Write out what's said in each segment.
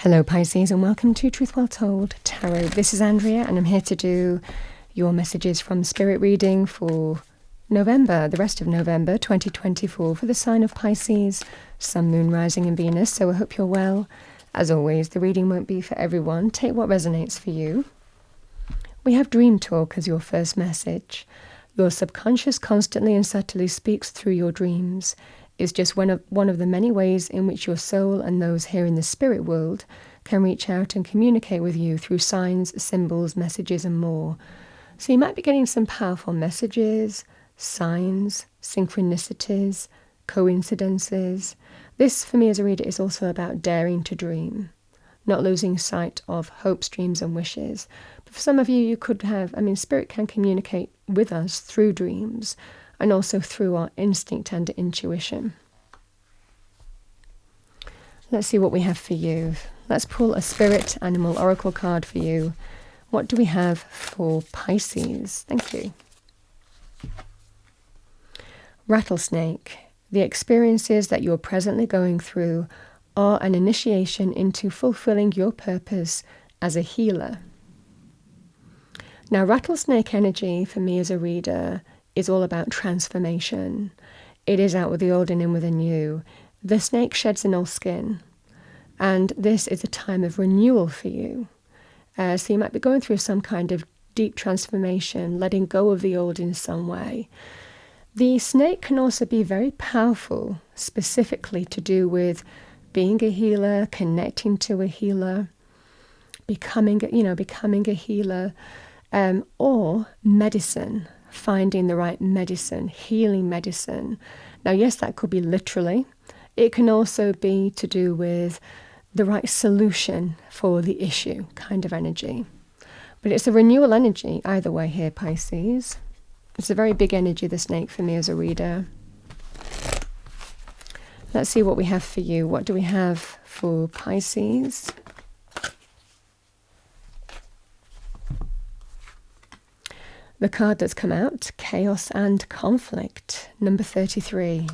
Hello Pisces and welcome to Truth Well Told Tarot. This is Andrea and I'm here to do your messages from Spirit Reading for November, the rest of November 2024 for the sign of Pisces, Sun, Moon, Rising and Venus. So I hope you're well. As always, the reading won't be for everyone. Take what resonates for you. We have Dream Talk as your first message. Your subconscious constantly and subtly speaks through your dreams. Is just one of the many ways in which your soul and those here in the spirit world can reach out and communicate with you through signs, symbols, messages and more. So you might be getting some powerful messages, signs, synchronicities, coincidences. This, for me as a reader, is also about daring to dream, not losing sight of hopes, dreams and wishes. But for some of you, you could have, spirit can communicate with us through dreams, and also through our instinct and intuition. Let's see what we have for you. Let's pull a spirit animal oracle card for you. What do we have for Pisces? Thank you. Rattlesnake. The experiences that you're presently going through are an initiation into fulfilling your purpose as a healer. Now, rattlesnake energy for me as a reader is all about transformation. It is out with the old and in with the new. The snake sheds an old skin, and this is a time of renewal for you. So you might be going through some kind of deep transformation, letting go of the old in some way. The snake can also be very powerful, specifically to do with being a healer, connecting to a healer, becoming a healer, or medicine. Finding the right medicine, healing medicine. Now, yes, that could be literally. It can also be to do with the right solution for the issue kind of energy. But it's a renewal energy either way here, Pisces. It's a very big energy, the snake, for me as a reader. Let's see what we have for you. What do we have for Pisces? The card that's come out, Chaos and Conflict, number 33.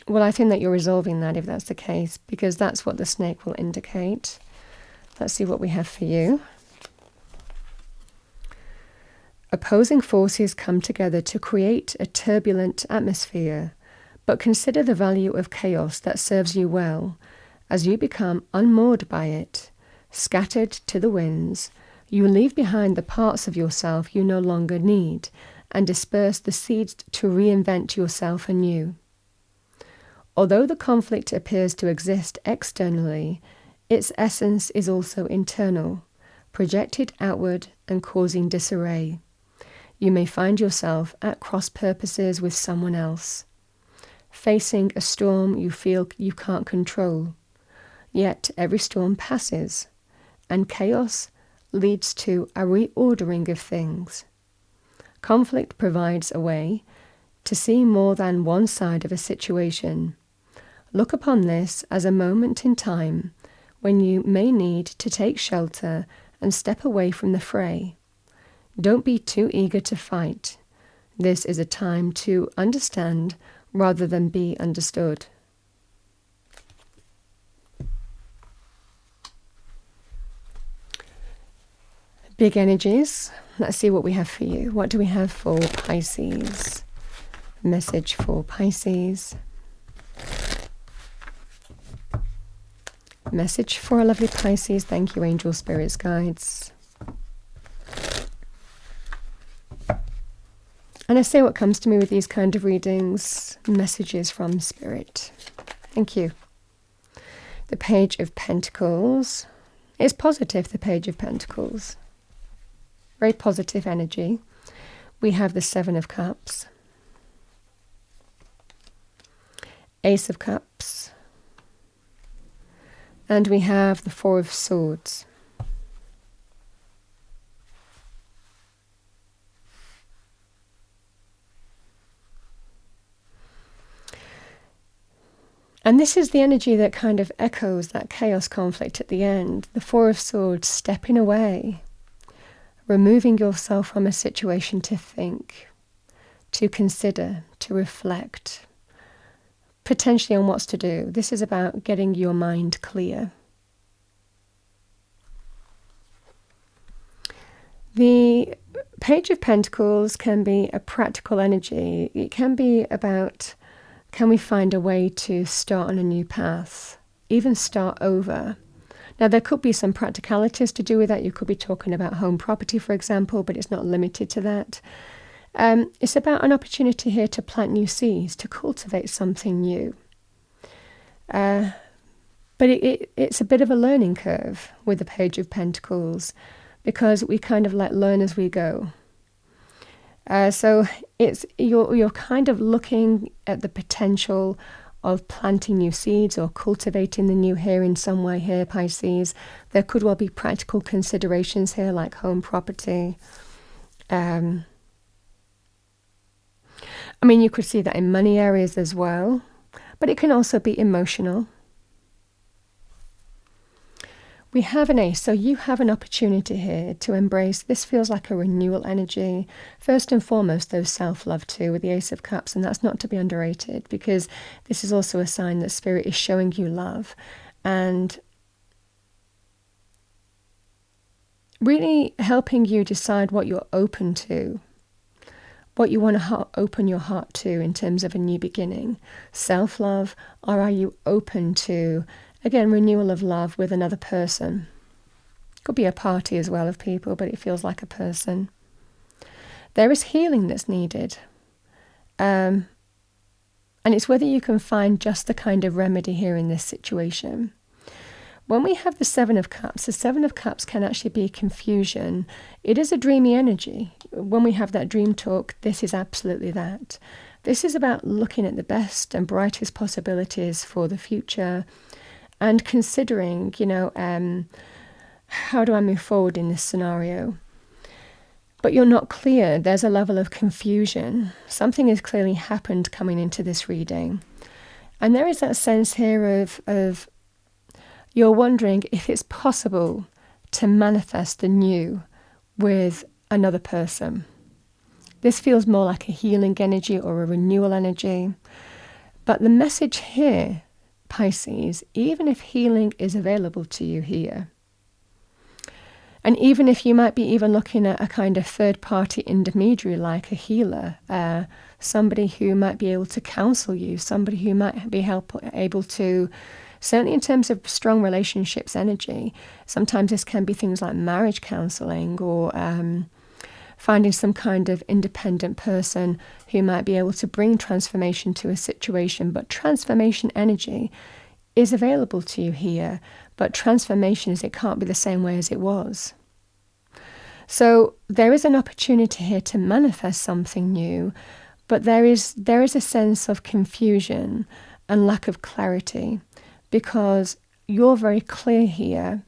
Well, I think that you're resolving that if that's the case, because that's what the snake will indicate. Let's see what we have for you. Opposing forces come together to create a turbulent atmosphere, but consider the value of chaos that serves you well as you become unmoored by it. Scattered to the winds, you leave behind the parts of yourself you no longer need and disperse the seeds to reinvent yourself anew. Although the conflict appears to exist externally, its essence is also internal, projected outward and causing disarray. You may find yourself at cross purposes with someone else, facing a storm you feel you can't control. Yet every storm passes, and chaos leads to a reordering of things. Conflict provides a way to see more than one side of a situation. Look upon this as a moment in time when you may need to take shelter and step away from the fray. Don't be too eager to fight. This is a time to understand rather than be understood. Big energies. Let's see what we have for you. What do we have for Pisces? Message for Pisces. Message for a lovely Pisces. Thank you, angel, spirits, guides. And I say what comes to me with these kind of readings, messages from Spirit. Thank you. The Page of Pentacles. It's positive, the Page of Pentacles. Very positive energy. We have the Seven of Cups, Ace of Cups, and we have the Four of Swords. And this is the energy that kind of echoes that chaos conflict at the end. The Four of Swords, stepping away, removing yourself from a situation to think, to consider, to reflect, potentially on what's to do. This is about getting your mind clear. The Page of Pentacles can be a practical energy. It can be about, can we find a way to start on a new path, even start over? Now, there could be some practicalities to do with that. You could be talking about home property, for example, but it's not limited to that. It's about an opportunity here to plant new seeds, to cultivate something new. But it's a bit of a learning curve with the Page of Pentacles, because we kind of like learn as we go. So you're kind of looking at the potential of planting new seeds or cultivating the new here in some way here, Pisces. There could well be practical considerations here like home property. I mean, you could see that in money areas as well, but it can also be emotional. We have an Ace, so you have an opportunity here to embrace. This feels like a renewal energy. First and foremost, there's self-love too with the Ace of Cups, and that's not to be underrated, because this is also a sign that Spirit is showing you love and really helping you decide what you're open to, what you want to open your heart to in terms of a new beginning. Self-love, or are you open to, again, renewal of love with another person? Could be a party as well of people, but it feels like a person. There is healing that's needed. And it's whether you can find just the kind of remedy here in this situation. When we have the Seven of Cups, the Seven of Cups can actually be confusion. It is a dreamy energy. When we have that dream talk, this is absolutely that. This is about looking at the best and brightest possibilities for the future and considering, how do I move forward in this scenario? But you're not clear. There's a level of confusion. Something has clearly happened coming into this reading. And there is that sense here of you're wondering if it's possible to manifest the new with another person. This feels more like a healing energy or a renewal energy. But the message here, Pisces, even if healing is available to you here, and even if you might be even looking at a kind of third-party intermediary like a healer, somebody who might be able to counsel you, somebody who might be able to, certainly in terms of strong relationships energy, sometimes this can be things like marriage counseling or finding some kind of independent person who might be able to bring transformation to a situation. But transformation energy is available to you here, but transformation is, it can't be the same way as it was. So there is an opportunity here to manifest something new, but there is a sense of confusion and lack of clarity, because you're very clear here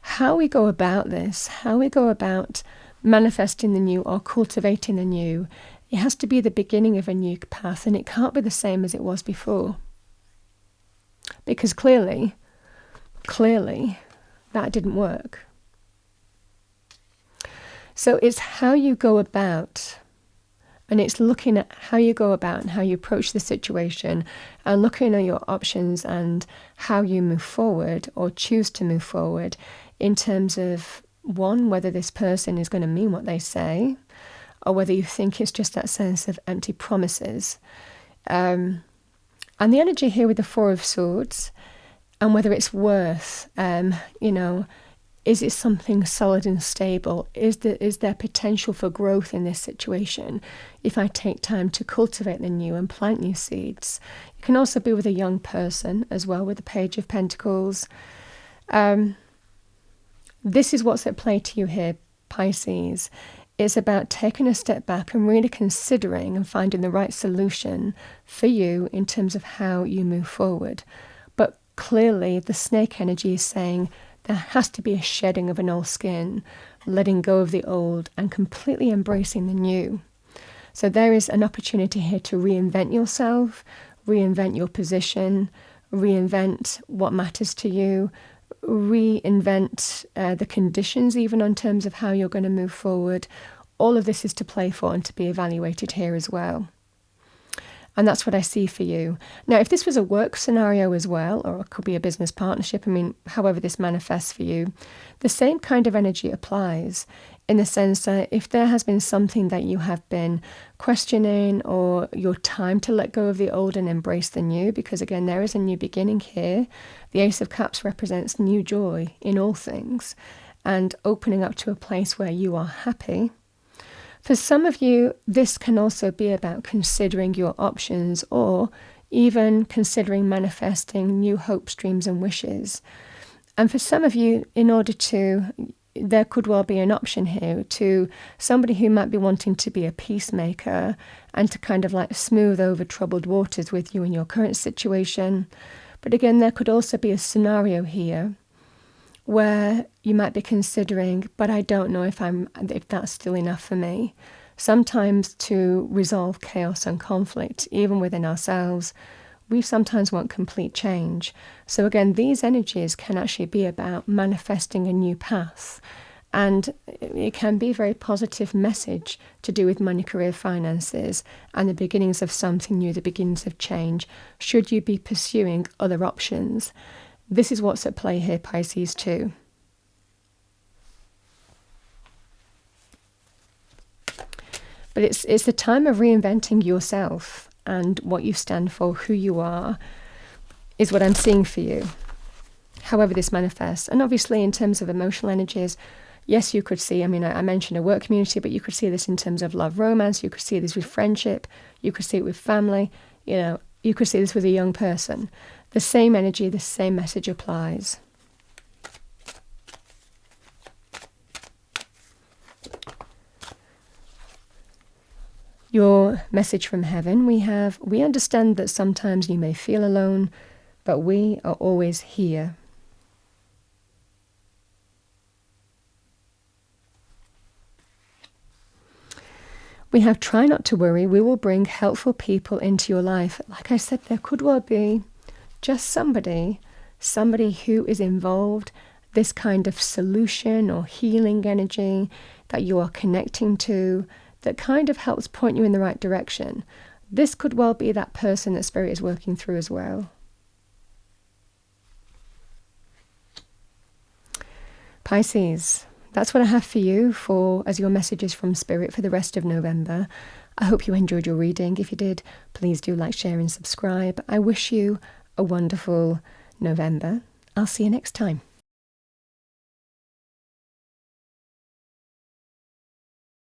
how we go about this, how we go about manifesting the new or cultivating the new. It has to be the beginning of a new path, and it can't be the same as it was before. Because clearly, that didn't work. So it's how you go about, and it's looking at how you go about and how you approach the situation, and looking at your options and how you move forward or choose to move forward in terms of, one, whether this person is going to mean what they say, or whether you think it's just that sense of empty promises. And the energy here with the Four of Swords, and whether it's worth, is it something solid and stable? Is there potential for growth in this situation if I take time to cultivate the new and plant new seeds? It can also be with a young person as well, with the Page of Pentacles. This is what's at play to you here, Pisces. It's about taking a step back and really considering and finding the right solution for you in terms of how you move forward. But clearly the snake energy is saying there has to be a shedding of an old skin, letting go of the old and completely embracing the new. So there is an opportunity here to reinvent yourself, reinvent your position, reinvent what matters to you, reinvent the conditions even in terms of how you're going to move forward. All of this is to play for and to be evaluated here as well. And that's what I see for you. Now, if this was a work scenario as well, or it could be a business partnership, I mean, however this manifests for you, the same kind of energy applies, in the sense that if there has been something that you have been questioning, or your time to let go of the old and embrace the new, because again, there is a new beginning here. The Ace of Cups represents new joy in all things and opening up to a place where you are happy. For some of you, this can also be about considering your options, or even considering manifesting new hopes, dreams and wishes. And for some of you, there could well be an option here to somebody who might be wanting to be a peacemaker and to kind of like smooth over troubled waters with you in your current situation. But again, there could also be a scenario here where you might be considering, but I don't know if that's still enough for me. Sometimes to resolve chaos and conflict, even within ourselves, we sometimes want complete change. So again, these energies can actually be about manifesting a new path. And it can be a very positive message to do with money, career, finances, and the beginnings of something new, the beginnings of change, should you be pursuing other options. This is what's at play here, Pisces, too. But it's the time of reinventing yourself and what you stand for, who you are, is what I'm seeing for you, however this manifests. And obviously, in terms of emotional energies, yes, you could see, I mentioned a work community, but you could see this in terms of love, romance. You could see this with friendship. You could see it with family. You could see this with a young person. The same energy, the same message applies. Your message from heaven, we understand that sometimes you may feel alone, but we are always here. We have try not to worry. We will bring helpful people into your life. Like I said, there could well be just somebody who is involved, this kind of solution or healing energy that you are connecting to, that kind of helps point you in the right direction. This could well be that person that Spirit is working through as well. Pisces, that's what I have for you as your messages from Spirit for the rest of November. I hope you enjoyed your reading. If you did, please do like, share and subscribe. I wish you a wonderful November. I'll see you next time.